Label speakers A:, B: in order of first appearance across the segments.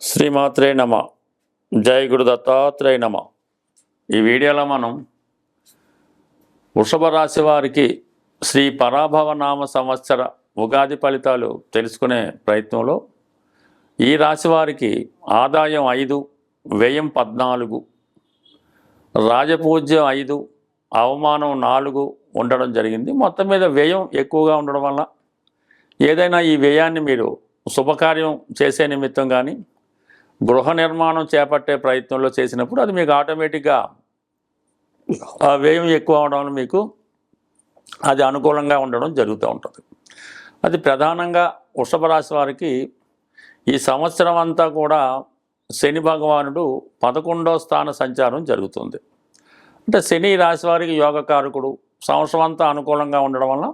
A: శ్రీమాత్రే నమ. జై గురు దత్తాత్రేయ నమ. ఈ వీడియోలో మనం వృషభ రాశి వారికి శ్రీ పరాభవ నామ సంవత్సర ఉగాది ఫలితాలు తెలుసుకునే ప్రయత్నంలో ఈ రాశి వారికి ఆదాయం 5, వ్యయం 14, రాజపూజ్యం 5, అవమానం 4 ఉండడం జరిగింది. మొత్తం మీద వ్యయం ఎక్కువగా ఉండడం వల్ల ఏదైనా ఈ వ్యయాన్ని మీరు శుభకార్యం చేసే నిమిత్తం కానీ గృహ నిర్మాణం చేపట్టే ప్రయత్నంలో చేసినప్పుడు అది మీకు ఆటోమేటిక్గా ఆ వ్యయం ఎక్కువ అవడం వల్ల మీకు అది అనుకూలంగా ఉండడం జరుగుతూ ఉంటుంది. అది ప్రధానంగా వృషభ రాశి వారికి ఈ సంవత్సరం అంతా కూడా శని భగవానుడు 11వ స్థాన సంచారం జరుగుతుంది. అంటే శని రాశి వారికి యోగకారకుడు, సంవత్సరం అంతా అనుకూలంగా ఉండడం వల్ల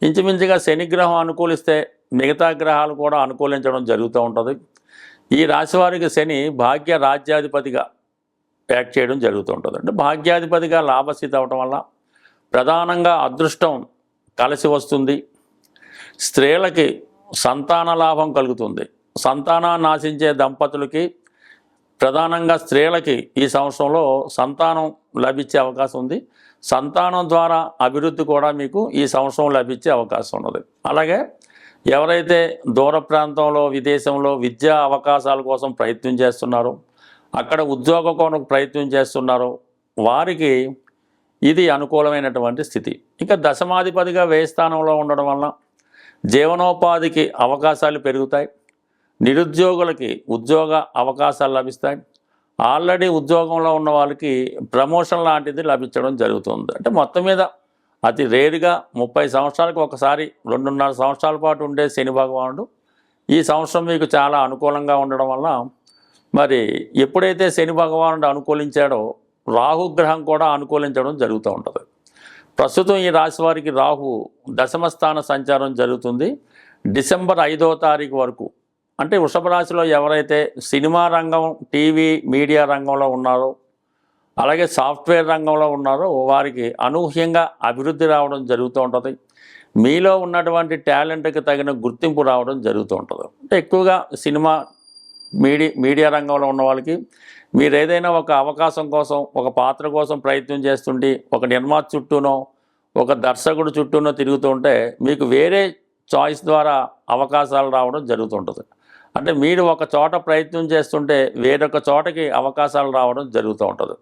A: ఇంచుమించుగా శని గ్రహం అనుకూలిస్తే మిగతా గ్రహాలు కూడా అనుకూలించడం జరుగుతూ ఉంటుంది. ఈ రాశి వారికి శని భాగ్య రాజ్యాధిపతిగా యాక్ట్ చేయడం జరుగుతూ ఉంటుంది. అంటే భాగ్యాధిపతిగా లాభస్థితి అవటం వల్ల ప్రధానంగా అదృష్టం కలిసి వస్తుంది. స్త్రీలకి సంతాన లాభం కలుగుతుంది. సంతానాన్ని ఆశించే దంపతులకి ప్రధానంగా స్త్రీలకి ఈ సంవత్సరంలో సంతానం లభించే అవకాశం ఉంది. సంతానం ద్వారా అభివృద్ధి కూడా మీకు ఈ సంవత్సరం లభించే అవకాశం ఉన్నది. అలాగే ఎవరైతే దూర ప్రాంతంలో విదేశంలో విద్యా అవకాశాల కోసం ప్రయత్నం చేస్తున్నారో, అక్కడ ఉద్యోగ కొరకు ప్రయత్నం చేస్తున్నారో వారికి ఇది అనుకూలమైనటువంటి స్థితి. ఇక దశమాధిపతిగా వ్యయ స్థానంలో ఉండడం వలన జీవనోపాధికి అవకాశాలు పెరుగుతాయి. నిరుద్యోగులకి ఉద్యోగ అవకాశాలు లభిస్తాయి. ఆల్రెడీ ఉద్యోగంలో ఉన్న వాళ్ళకి ప్రమోషన్ లాంటిది లభించడం జరుగుతుంది. అంటే మొత్తం మీద అతి రేరుగా 30 సంవత్సరాలకు ఒకసారి 2.5 సంవత్సరాల పాటు ఉండే శని భగవానుడు ఈ సంవత్సరం మీకు చాలా అనుకూలంగా ఉండడం వల్ల మరి ఎప్పుడైతే శని భగవానుడు అనుకూలించాడో రాహుగ్రహం కూడా అనుకూలించడం జరుగుతూ ఉంటుంది. ప్రస్తుతం ఈ రాశి వారికి రాహు దశమ స్థాన సంచారం జరుగుతుంది డిసెంబర్ 5వ తారీఖు వరకు. అంటే వృషభ రాశిలో ఎవరైతే సినిమా రంగం, టీవీ, మీడియా రంగంలో ఉన్నారో, అలాగే సాఫ్ట్వేర్ రంగంలో ఉన్నారో వారికి అనూహ్యంగా అభివృద్ధి రావడం జరుగుతూ ఉంటుంది. మీలో ఉన్నటువంటి టాలెంట్కి తగిన గుర్తింపు రావడం జరుగుతూ ఉంటుంది. అంటే ఎక్కువగా సినిమా, మీడియా రంగంలో ఉన్న వాళ్ళకి మీరు ఏదైనా ఒక అవకాశం కోసం, ఒక పాత్ర కోసం ప్రయత్నం చేస్తుంటే ఒక నిర్మాత చుట్టూనో ఒక దర్శకుడు చుట్టూనో తిరుగుతూ ఉంటే మీకు వేరే చాయిస్ ద్వారా అవకాశాలు రావడం జరుగుతుంటుంది. అంటే మీరు ఒక చోట ప్రయత్నం చేస్తుంటే వేరొక చోటకి అవకాశాలు రావడం జరుగుతూ ఉంటుంది.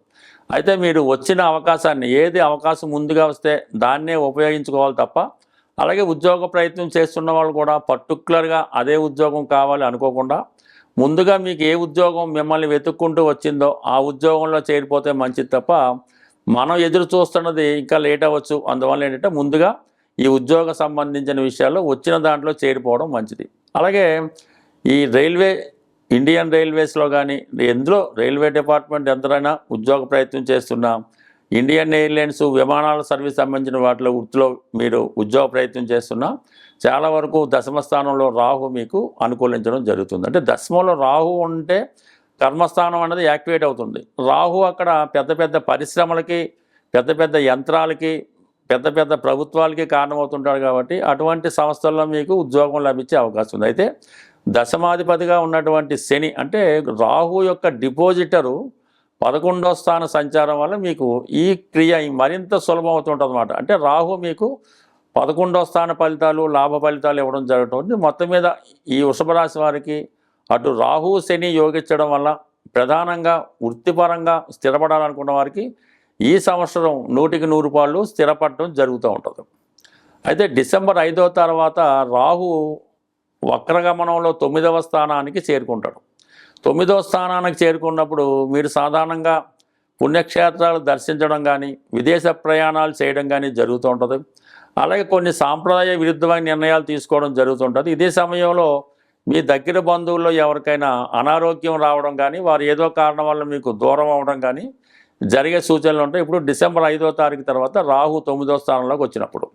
A: అయితే మీరు వచ్చిన అవకాశాన్ని, ఏది అవకాశం ముందుగా వస్తే దాన్నే ఉపయోగించుకోవాలి తప్ప, అలాగే ఉద్యోగ ప్రయత్నం చేస్తున్న వాళ్ళు కూడా పర్టికులర్గా అదే ఉద్యోగం కావాలి అనుకోకుండా ముందుగా మీకు ఏ ఉద్యోగం మిమ్మల్ని వెతుక్కుంటూ వచ్చిందో ఆ ఉద్యోగంలో చేరిపోతే మంచిది తప్ప, మనం ఎదురు చూస్తున్నది ఇంకా లేట్ అవ్వచ్చు. అందువల్ల ఏంటంటే ముందుగా ఈ ఉద్యోగ సంబంధించిన విషయాల్లో వచ్చిన దాంట్లో చేరిపోవడం మంచిది. అలాగే ఈ ఇండియన్ రైల్వేస్లో కానీ ఎందులో రైల్వే డిపార్ట్మెంట్ ఎంతైనా ఉద్యోగ ప్రయత్నం చేస్తున్నా, ఇండియన్ ఎయిర్లైన్స్ విమానాల సర్వీస్ సంబంధించిన వాటిలో వృత్తిలో మీరు ఉద్యోగ ప్రయత్నం చేస్తున్నా చాలా వరకు దశమ స్థానంలో రాహు మీకు అనుకూలించడం జరుగుతుంది. అంటే దశమంలో రాహు ఉంటే కర్మస్థానం అనేది యాక్టివేట్ అవుతుంది. రాహు అక్కడ పెద్ద పెద్ద పరిశ్రమలకి, పెద్ద పెద్ద యంత్రాలకి, పెద్ద పెద్ద ప్రభుత్వాలకి కారణమవుతుంటాడు. కాబట్టి అటువంటి సంస్థల్లో మీకు ఉద్యోగం లభించే అవకాశం ఉంది. అయితే దశమాధిపతిగా ఉన్నటువంటి శని అంటే రాహు యొక్క డిపాజిటరు 11వ స్థాన సంచారం వల్ల మీకు ఈ క్రియ మరింత సులభం అవుతుంటుంది అన్నమాట. అంటే రాహు మీకు 11వ స్థాన ఫలితాలు, లాభ ఫలితాలు ఇవ్వడం జరుగుతుంది. మొత్తం మీద ఈ వృషభ రాశి వారికి అటు రాహు శని యోగించడం వల్ల ప్రధానంగా వృత్తిపరంగా స్థిరపడాలనుకున్న వారికి ఈ సంవత్సరం 100కి 100 స్థిరపడటం జరుగుతూ ఉంటుంది. అయితే డిసెంబర్ 5వ తర్వాత రాహు వక్రగమనంలో 9వ స్థానానికి చేరుకుంటాడు. 9వ స్థానానికి చేరుకున్నప్పుడు మీరు సాధారణంగా పుణ్యక్షేత్రాలు దర్శించడం కానీ, విదేశ ప్రయాణాలు చేయడం కానీ జరుగుతూ ఉంటుంది. అలాగే కొన్ని సాంప్రదాయ విరుద్ధమైన నిర్ణయాలు తీసుకోవడం జరుగుతుంటుంది. ఇదే సమయంలో మీ దగ్గర బంధువుల్లో ఎవరికైనా అనారోగ్యం రావడం కానీ, వారు ఏదో కారణం వల్ల మీకు దూరం అవ్వడం కానీ జరిగే సూచనలు ఉంటాయి. ఇప్పుడు డిసెంబర్ 5వ తారీఖు తర్వాత రాహు 9వ స్థానంలోకి వచ్చినప్పుడు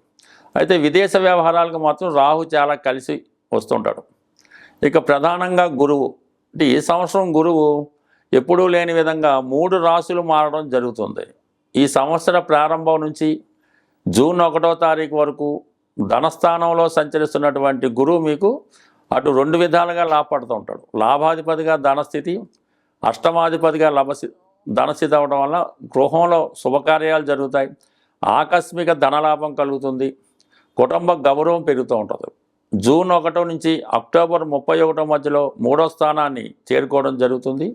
A: అయితే విదేశ వ్యవహారాలకు మాత్రం రాహు చాలా కలిసి వస్తుంటాడు. ఇక ప్రధానంగా గురువు, అంటే ఈ సంవత్సరం గురువు ఎప్పుడూ లేని విధంగా 3 రాశులు మారడం జరుగుతుంది. ఈ సంవత్సర ప్రారంభం నుంచి జూన్ 1వ తారీఖు వరకు ధనస్థానంలో సంచరిస్తున్నటువంటి గురువు మీకు అటు 2 విధాలుగా లాభపడుతూ ఉంటాడు. లాభాధిపతిగా ధనస్థితి, అష్టమాధిపతిగా ధనస్థితి అవ్వడం వల్ల గృహంలో శుభకార్యాలు జరుగుతాయి, ఆకస్మిక ధనలాభం కలుగుతుంది, కుటుంబ గౌరవం పెరుగుతూ ఉంటుంది. జూన్ 1 నుంచి అక్టోబర్ 31 మధ్యలో 3వ స్థానాన్ని చేరుకోవడం జరుగుతుంది.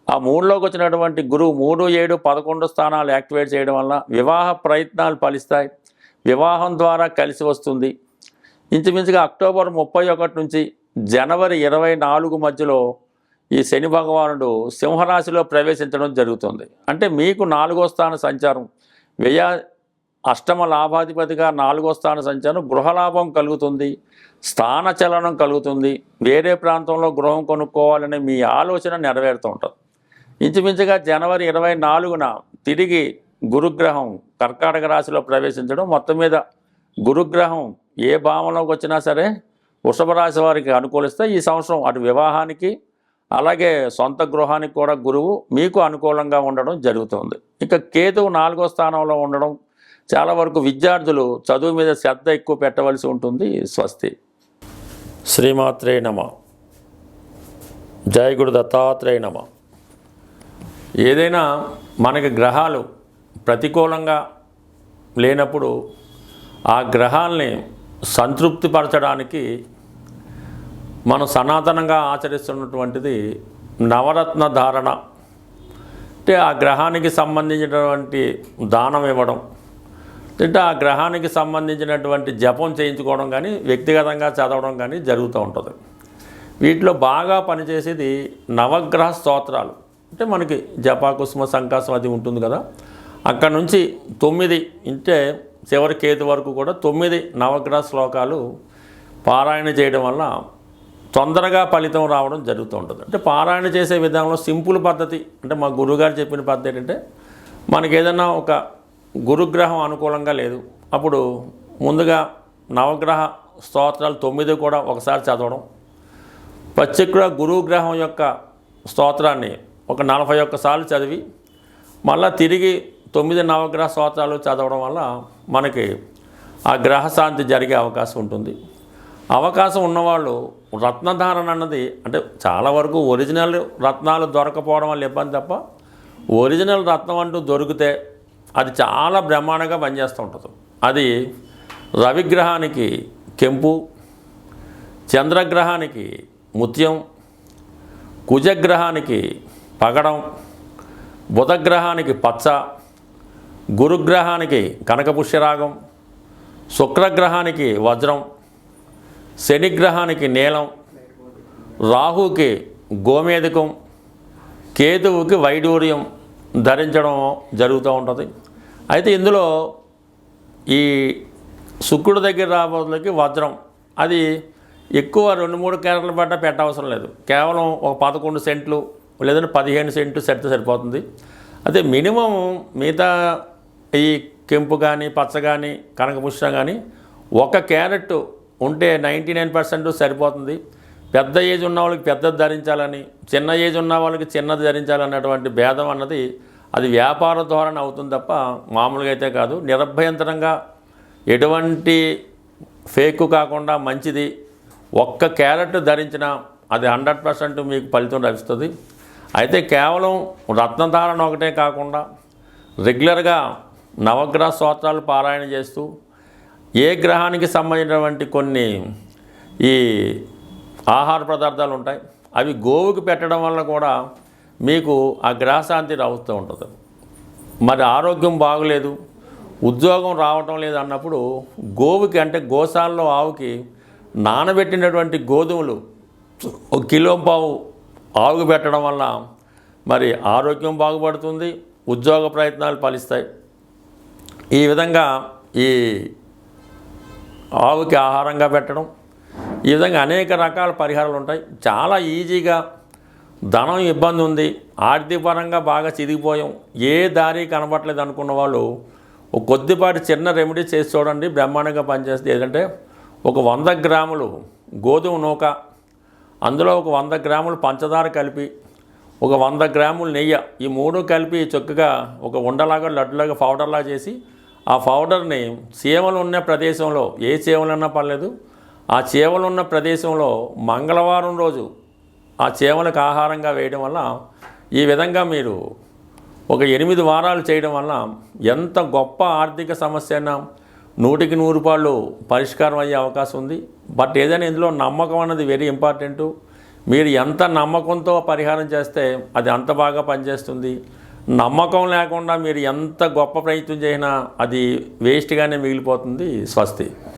A: ఆ 3లోకి వచ్చినటువంటి గురువు 3, 7, 11 స్థానాలు యాక్టివేట్ చేయడం వల్ల వివాహ ప్రయత్నాలు ఫలిస్తాయి, వివాహం ద్వారా కలిసి వస్తుంది. ఇంచుమించుగా అక్టోబర్ 31 నుంచి జనవరి 24 మధ్యలో ఈ శని భగవానుడు సింహరాశిలో ప్రవేశించడం జరుగుతుంది. అంటే మీకు 4వ స్థాన సంచారం, అష్టమ లాభాధిపతిగా 4వ స్థాన సంచారం, గృహలాభం కలుగుతుంది, స్థానచలనం కలుగుతుంది, వేరే ప్రాంతంలో గృహం కొనుక్కోవాలనే మీ ఆలోచన నెరవేరుతూ ఉంటుంది. ఇంచుమించుగా జనవరి 24న తిరిగి గురుగ్రహం కర్కాటక రాశిలో ప్రవేశించడం, మొత్తం మీద గురుగ్రహం ఏ భావంలోకి వచ్చినా సరే వృషభ రాశి వారికి అనుకూలిస్తే ఈ సంవత్సరం అటు వివాహానికి అలాగే సొంత గృహానికి కూడా గురువు మీకు అనుకూలంగా ఉండడం జరుగుతుంది. ఇక కేతువు 4వ స్థానంలో ఉండడం చాలా వరకు విద్యార్థులు చదువు మీద శ్రద్ధ ఎక్కువ పెట్టవలసి ఉంటుంది. స్వస్తి. శ్రీమాత్రే నమః. జయ గురు దత్తాత్రేయ నమః. ఏదైనా మనకి గ్రహాలు ప్రతికూలంగా లేనప్పుడు ఆ గ్రహాల్ని సంతృప్తిపరచడానికి మనం సనాతనంగా ఆచరిస్తున్నటువంటిది నవరత్న ధారణ. అంటే ఆ గ్రహానికి సంబంధించినటువంటి దానం ఇవ్వడం, అంటే ఆ గ్రహానికి సంబంధించినటువంటి జపం చేయించుకోవడం కానీ వ్యక్తిగతంగా చదవడం కానీ జరుగుతూ ఉంటుంది. వీటిలో బాగా పనిచేసేది నవగ్రహ స్తోత్రాలు. అంటే మనకి జపాకుసుమ సంకాసం అది ఉంటుంది కదా, అక్కడ నుంచి 9 అంటే చివరి కేతు వరకు కూడా 9 నవగ్రహ శ్లోకాలు పారాయణ చేయడం వల్ల తొందరగా ఫలితం రావడం జరుగుతూ ఉంటుంది. అంటే పారాయణ చేసే విధానంలో సింపుల్ పద్ధతి, అంటే మా గురువుగారు చెప్పిన పద్ధతి ఏంటంటే, మనకి ఏదైనా ఒక గురుగ్రహం అనుకూలంగా లేదు, అప్పుడు ముందుగా నవగ్రహ స్తోత్రాలు 9 కూడా ఒకసారి చదవడం, ప్రత్యేక గురుగ్రహం యొక్క స్తోత్రాన్ని ఒక 41 సార్లు చదివి మళ్ళీ తిరిగి 9 నవగ్రహ స్తోత్రాలు చదవడం వల్ల మనకి ఆ గ్రహశాంతి జరిగే అవకాశం ఉంటుంది. అవకాశం ఉన్నవాళ్ళు రత్నధారణ అన్నది, అంటే చాలా వరకు ఒరిజినల్ రత్నాలు దొరకపోవడం వల్ల ఇబ్బంది తప్ప, ఒరిజినల్ రత్నం అంటూ దొరికితే అది చాలా బ్రహ్మాండంగా పనిచేస్తూ ఉంటుంది. అది రవిగ్రహానికి కెంపు, చంద్రగ్రహానికి ముత్యం, కుజగ్రహానికి పగడం, బుధగ్రహానికి పచ్చ, గురుగ్రహానికి కనకపుష్యరాగం, శుక్రగ్రహానికి వజ్రం, శనిగ్రహానికి నీలం, రాహుకి గోమేధికం, కేతువుకి వైడూర్యం ధరించడం జరుగుతూ ఉంటుంది. అయితే ఇందులో ఈ శుక్రుడి దగ్గర రాబోతులకి వజ్రం, అది ఎక్కువ 2-3 క్యారెట్ల పడ్డ పెట్టవసరం లేదు, కేవలం ఒక 11 సెంట్లు లేదంటే 15 సెంట్లు సెట్ సరిపోతుంది. అయితే మినిమం మిగతా ఈ కెంపు కానీ పచ్చ కానీ కనకపుష్యం కానీ 1 క్యారెట్ ఉంటే 99% సరిపోతుంది. పెద్ద ఏజ్ ఉన్న వాళ్ళకి పెద్దది ధరించాలని, చిన్న ఏజ్ ఉన్న వాళ్ళకి చిన్నది ధరించాలన్నటువంటి భేదం అన్నది అది వ్యాపార ధోరణి అవుతుంది తప్ప మామూలుగా అయితే కాదు. నిరభ్యంతరంగా ఎటువంటి ఫేక్ కాకుండా మంచిది 1 క్యారెట్ ధరించినా అది 100% మీకు ఫలితం లభిస్తుంది. అయితే కేవలం రత్నధారణ ఒకటే కాకుండా రెగ్యులర్గా నవగ్రహ స్తోత్రాలు పారాయణ చేస్తూ ఏ గ్రహానికి సంబంధించినటువంటి కొన్ని ఈ ఆహార పదార్థాలు ఉంటాయి, అవి గోవుకి పెట్టడం వల్ల కూడా మీకు ఆ గ్రహశాంతి రావుతూ ఉంటుంది. మరి ఆరోగ్యం బాగలేదు, ఉద్యోగం రావటం లేదు అన్నప్పుడు గోవుకి, అంటే గోశాలలో ఆవుకి నానబెట్టినటువంటి గోధుమలు 1 కిలో పావు ఆవుకు పెట్టడం వల్ల మరి ఆరోగ్యం బాగుపడుతుంది, ఉద్యోగ ప్రయత్నాలు ఫలిస్తాయి. ఈ విధంగా ఈ ఆవుకి ఆహారంగా పెట్టడం, ఈ విధంగా అనేక రకాల పరిహారాలు ఉంటాయి. చాలా ఈజీగా, ధనం ఇబ్బంది ఉంది, ఆర్థికపరంగా బాగా చిదిగిపోయాం, ఏ దారి కనబట్టలేదు అనుకున్న వాళ్ళు ఒక కొద్దిపాటి చిన్న రెమెడీ చేసి చూడండి, బ్రహ్మాండంగా పనిచేస్తుంది. ఏంటంటే ఒక 100 గ్రాములు గోధుమ నూక, అందులో ఒక 100 గ్రాములు పంచదార కలిపి, ఒక 100 గ్రాములు నెయ్యి, ఈ 3 కలిపి చక్కగా ఒక ఉండలాగా లడ్డులాగా పౌడర్లా చేసి, ఆ పౌడర్ని చీమలు ఉన్న ప్రదేశంలో, ఏ చీమలన్నా పర్లేదు, ఆ చీమలు ఉన్న ప్రదేశంలో మంగళవారం రోజు ఆ చీమలకు ఆహారంగా వేయడం వల్ల ఈ విధంగా మీరు ఒక 8 వారాలు చేయడం వల్ల ఎంత గొప్ప ఆర్థిక సమస్య అయినా 100కి 100 పాళ్ళు పరిష్కారం అయ్యే అవకాశం ఉంది. బట్ ఏదైనా ఇందులో నమ్మకం అన్నది వెరీ ఇంపార్టెంటు. మీరు ఎంత నమ్మకంతో పరిహారం చేస్తే అది అంత బాగా పనిచేస్తుంది. నమ్మకం లేకుండా మీరు ఎంత గొప్ప ప్రయత్నం చేసినా అది వేస్ట్గానే మిగిలిపోతుంది. స్వస్తి.